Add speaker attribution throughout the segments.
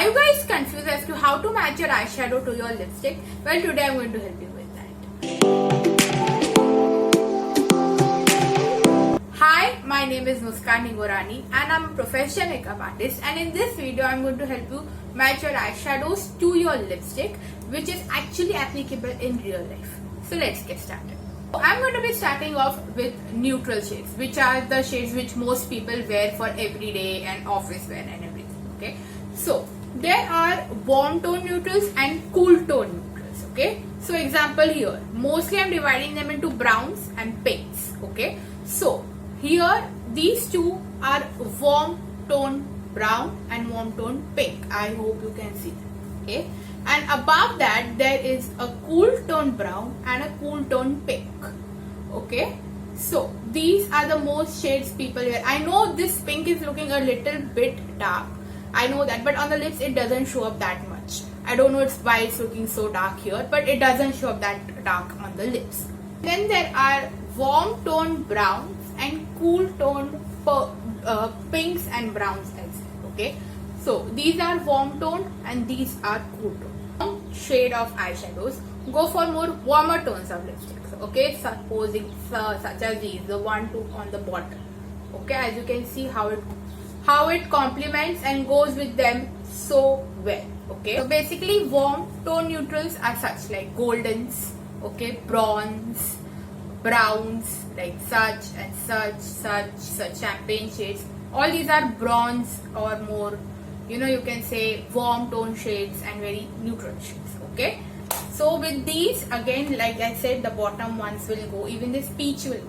Speaker 1: Are you guys confused as to how to match your eyeshadow to your lipstick? Well, today I'm going to help you with that. Hi, my name is Muskan Nigorani and I'm a professional makeup artist, and in this video I'm going to help you match your eyeshadows to your lipstick, which is actually applicable in real life. So let's get started. I'm going to be starting off with neutral shades, which are the shades which most people wear for everyday and office wear and everything. Okay, so there are warm tone neutrals and cool tone neutrals. Okay, so example here, mostly I'm dividing them into browns and pinks. Okay, so here these two are warm tone brown and warm tone pink. I hope you can see that. Okay, and above that there is a cool tone brown and a cool tone pink. Okay, so these are the most shades people wear. I know this pink is looking a little bit dark, I know that, but on the lips it doesn't show up that much. I don't know why it's looking so dark here, but it doesn't show up that dark on the lips. Then there are warm tone browns and cool tone pinks and browns as well. Okay, so these are warm tone and these are cool tone. Shade of eyeshadows, go for more warmer tones of lipsticks. Okay, supposing such as these, the 1, 2 on the bottom. Okay, as you can see how it complements and goes with them so well. Okay, so basically warm tone neutrals are such like goldens, okay, bronze, browns, like such and such champagne shades. All these are bronze or more, you can say warm tone shades and very neutral shades. Okay, so with these, again, like I said, the bottom ones will go, even this peach will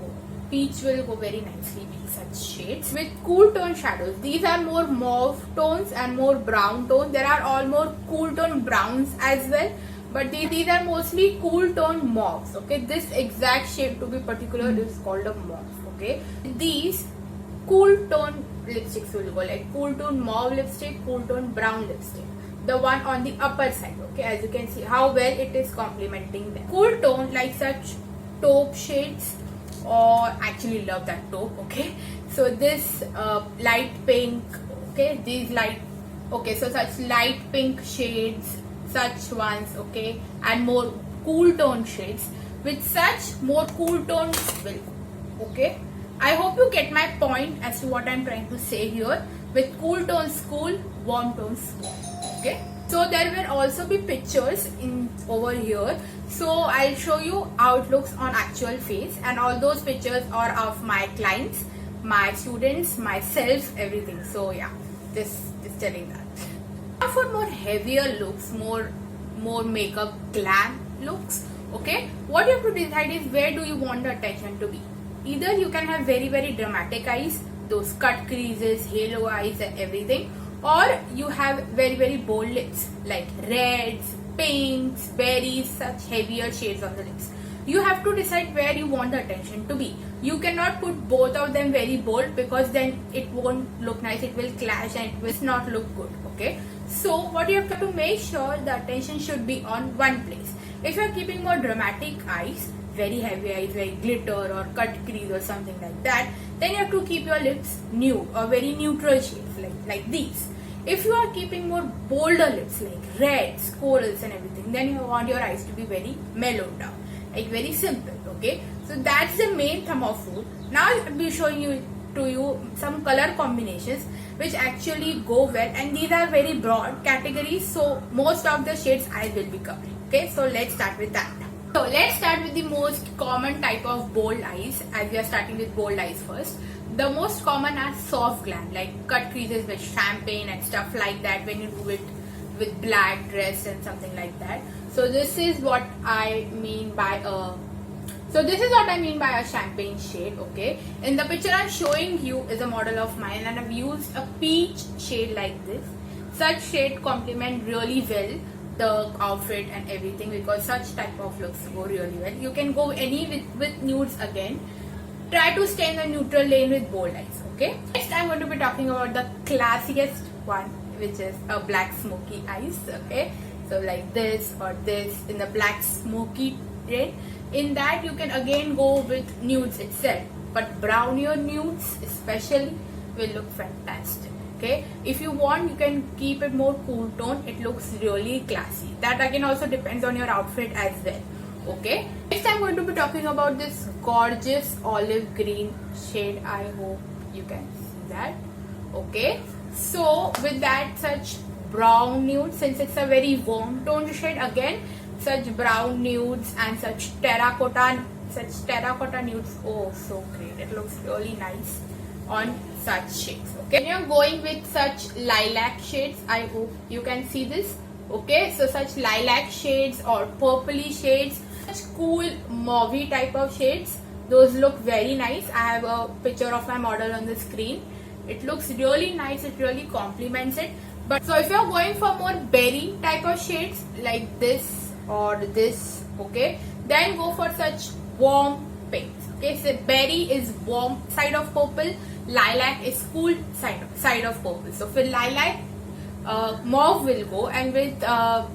Speaker 1: go very nicely with such shades. With cool tone shadows, these are more mauve tones and more brown tone. There are all more cool tone browns as well, but these are mostly cool tone mauves. Okay, this exact shade to be particular is called a mauve. Okay, these cool tone lipsticks will go like cool tone mauve lipstick, cool tone brown lipstick, the one on the upper side. Okay, as you can see how well it is complementing them. Cool tone like such taupe shades, or actually love that taupe. Okay, so this light pink, okay, these light, okay, so such light pink shades, such ones, okay, and more cool tone shades with such more cool tones will go. Okay, I hope you get my point as to what I'm trying to say here. With cool tones cool, warm tones warm. Okay, so there will also be pictures in over here, so I'll show you how it looks on actual face, and all those pictures are of my clients, my students, myself, everything. So yeah, just telling that. Now for more heavier looks, more makeup glam looks, okay, what you have to decide is where do you want the attention to be. Either you can have very dramatic eyes, those cut creases, halo eyes and everything, or you have very bold lips like reds, pinks, berries, such heavier shades on the lips. You have to decide where you want the attention to be. You cannot put both of them very bold, because then it won't look nice, it will clash and it will not look good. Okay, so what you have to make sure the attention should be on one place. If you are keeping more dramatic eyes, very heavy eyes like glitter or cut crease or something like that, then you have to keep your lips nude or very neutral shades like these. If you are keeping more bolder lips like reds, corals and everything, then you want your eyes to be very mellowed down, like very simple. Okay, so that's the main thumb of rule. Now I'll be showing you some color combinations which actually go well, and these are very broad categories, so most of the shades I will be covering. Okay, so let's start with that. So let's start with the most common type of bold eyes, as we are starting with bold eyes first. The most common are soft glam, like cut creases with champagne and stuff like that when you do it with black dress and something like that. So this is what I mean by a champagne shade. Okay, in the picture I'm showing you is a model of mine, and I've used a peach shade like this. Such shade complement really well the outfit and everything, because such type of looks go really well. You can go any with nudes again. Try to stay in the neutral lane with bold eyes. Okay, next I'm going to be talking about the classiest one, which is a black smoky eyes. Okay, so like this or this in the black smoky red. In that you can again go with nudes itself, but brownier nudes especially will look fantastic. Okay, if you want, you can keep it more cool tone. It looks really classy. That again also depends on your outfit as well. Okay, next I'm going to be talking about this gorgeous olive green shade. I hope you can see that. Okay, so with that, such brown nude, since it's a very warm toned shade, again such brown nudes and such terracotta nudes. Oh, so great. It looks really nice on such shades. Okay, when you're going with such lilac shades, I hope you can see this. Okay, so such lilac shades or purpley shades, such cool mauvey type of shades, those look very nice. I have a picture of my model on the screen. It looks really nice. It really complements it. But so if you're going for more berry type of shades like this or this, okay, then go for such warm pinks. Okay, so berry is warm side of purple, lilac is cool side of purple. So for lilac, mauve will go, and with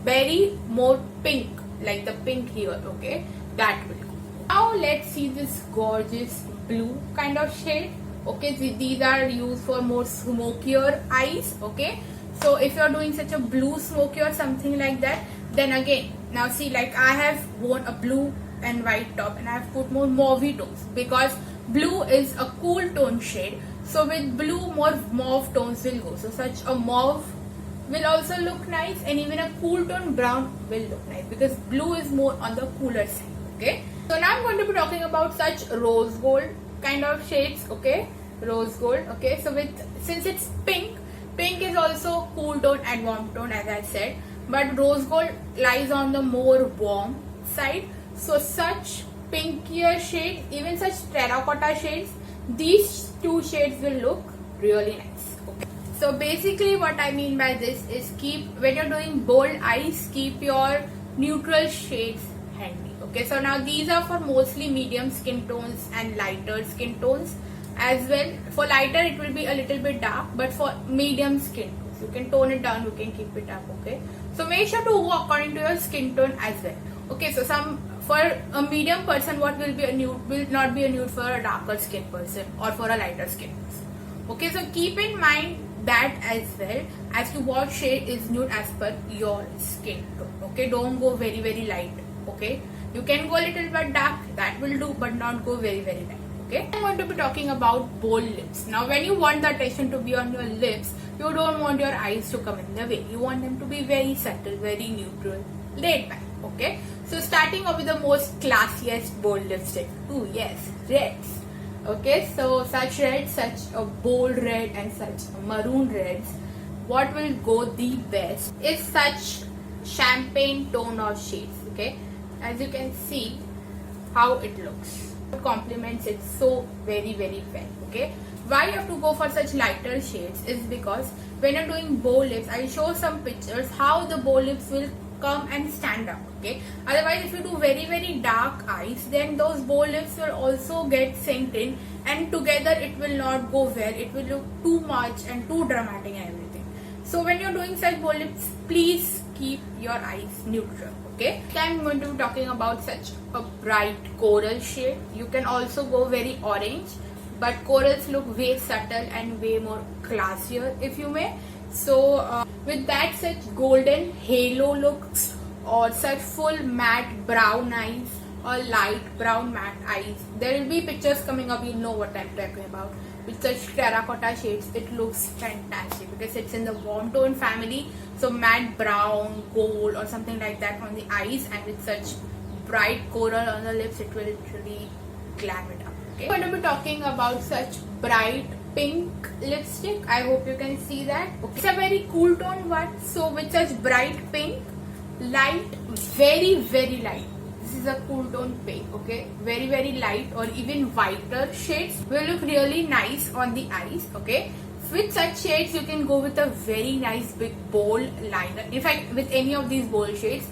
Speaker 1: berry, more pink, like the pink here. Okay, that will go. Now let's see this gorgeous blue kind of shade. Okay, these are used for more smokier eyes. Okay, so if you're doing such a blue smoky or something like that, then again, now see, like I have worn a blue and white top and I have put more mauvey tones because blue is a cool tone shade. So with blue, more mauve tones will go. So such a mauve will also look nice, and even a cool tone brown will look nice because blue is more on the cooler side. Okay, so now I'm going to be talking about such rose gold kind of shades. Okay, rose gold. Okay, so since it's pink is also cool tone and warm tone, as I said, but rose gold lies on the more warm side. So such pinkier shades, even such terracotta shades, these two shades will look really nice. Okay, so basically what I mean by this is, when you're doing bold eyes, keep your neutral shades handy. Okay, so now these are for mostly medium skin tones and lighter skin tones as well. For lighter it will be a little bit dark, but for medium skin tones you can tone it down, you can keep it up. Okay, so make sure to go according to your skin tone as well. Okay, so for a medium person, what will be a nude will not be a nude for a darker skin person or for a lighter skin person. Okay, so keep in mind that as well as to what shade is nude as per your skin tone. Okay, don't go very light. Okay, you can go a little bit dark, that will do, but not go very light. Okay, I'm going to be talking about bold lips. Now when you want the attention to be on your lips, you don't want your eyes to come in the way. You want them to be very subtle, very neutral, laid back. Okay, so starting off with the most classiest bold lipstick. Oh yes, reds. Okay, so such reds, such a bold red and such maroon reds, what will go the best is such champagne tone of shades. Okay, as you can see how it looks, it complements it so very well. Okay, why you have to go for such lighter shades is because when you're doing bold lips, I'll show some pictures how the bold lips will come and stand up. Okay, otherwise if you do very dark eyes, then those bold lips will also get synced in, and together it will not go well. It will look too much and too dramatic and everything. So when you're doing such bold lips, please keep your eyes neutral. Okay, I'm going to be talking about such a bright coral shade. You can also go very orange, but corals look way subtle and way more classier, if you may. So with that, such golden halo looks or such full matte brown eyes or light brown matte eyes, there will be pictures coming up, you know what I'm talking about. With such terracotta shades, it looks fantastic because it's in the warm tone family. So matte brown, gold or something like that on the eyes, and with such bright coral on the lips, it will really glam it up. Okay, I'm going to be talking about such bright pink lipstick. I hope you can see that. Okay, it's a very cool tone one. So with such bright pink, light, very light. This is a cool tone pink. Okay, very light or even whiter shades will look really nice on the eyes. Okay, with such shades you can go with a very nice big bold liner. In fact, with any of these bold shades,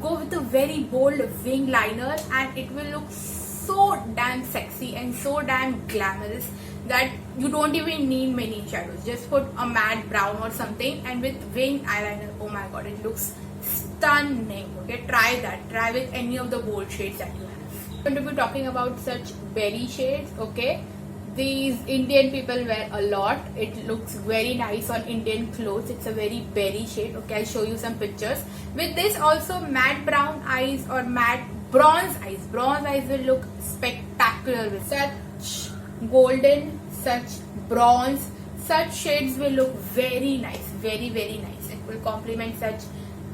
Speaker 1: go with a very bold wing liner and it will look so damn sexy and so damn glamorous that you don't even need many shadows. Just put a matte brown or something, and with wing eyeliner, oh my god, it looks stunning. Okay, try that. Try with any of the bold shades that you have. I'm going to be talking about such berry shades. Okay, these Indian people wear a lot. It looks very nice on Indian clothes. It's a very berry shade. Okay, I'll show you some pictures. With this also matte brown eyes or matte bronze eyes. Bronze eyes will look spectacular with such golden, such bronze, such shades will look very nice. Very, very nice. It will complement such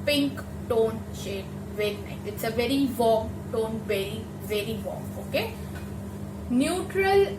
Speaker 1: pink tone shade. Very nice. It's a very warm tone. Very, very warm. Okay. Neutral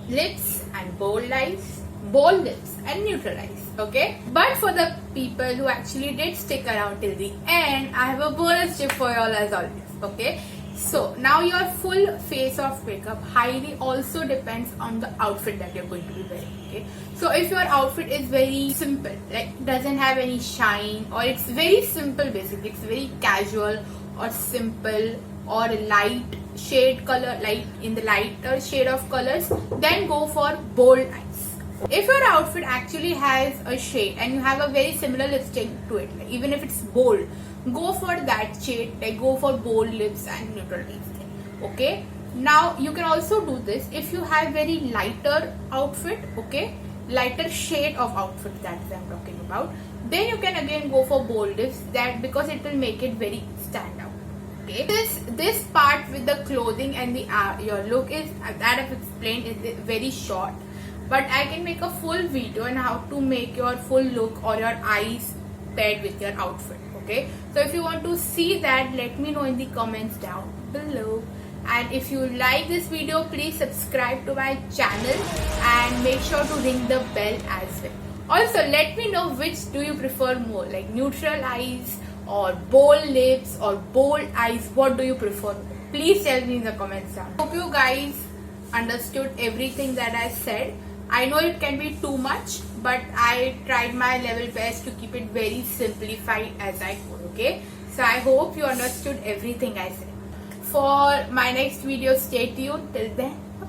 Speaker 1: lips and bold lips and neutral eyes. Okay, but for the people who actually did stick around till the end, I have a bonus tip for you all as always. Okay, so now your full face of makeup highly also depends on the outfit that you're going to be wearing. Okay, so if your outfit is very simple, like doesn't have any shine, or it's very simple, basically it's very casual or simple or light shade color, like in the lighter shade of colors, then go for bold eyes. If your outfit actually has a shade and you have a very similar lipstick to it, like even if it's bold, go for that shade, like go for bold lips and neutral lipstick. Okay, now you can also do this if you have very lighter outfit, okay, lighter shade of outfit that I'm talking about, then you can again go for bold lips, that because it will make it very stand out. Okay. This part with the clothing and the your look is that I've explained is very short, but I can make a full video on how to make your full look or your eyes paired with your outfit. Okay, so if you want to see that, let me know in the comments down below. And if you like this video, please subscribe to my channel and make sure to ring the bell as well. Also, let me know which do you prefer more, like neutral eyes or bold lips or bold eyes. What do you prefer? Please tell me in the comments down. Hope you guys understood everything that I said. I know it can be too much, but I tried my level best to keep it very simplified as I could. Okay, so I hope you understood everything I said. For my next video, stay tuned. Till then, bye.